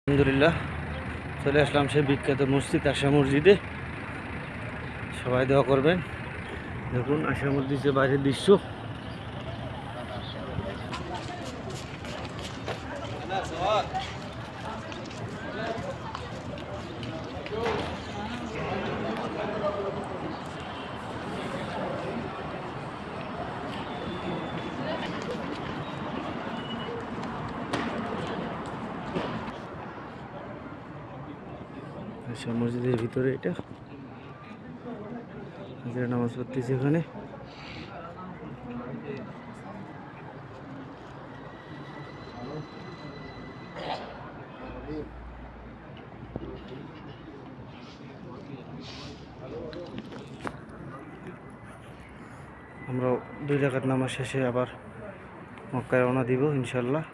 আলহামদুলিল্লাহ চলে আসলাম সেই বিখ্যাত মসজিদ আশা মসজিদে। সবাই দোয়া করবেন। দেখুন আশা মসজিদের বাইরের দৃশ্য। আশা মসজিদের ভিতরে এটা নামাজ পড়তেছে এখানে। আমরা 2 রাকাত নামাজ শেষে আবার মক্কায় রওনা দিব ইনশাল্লাহ।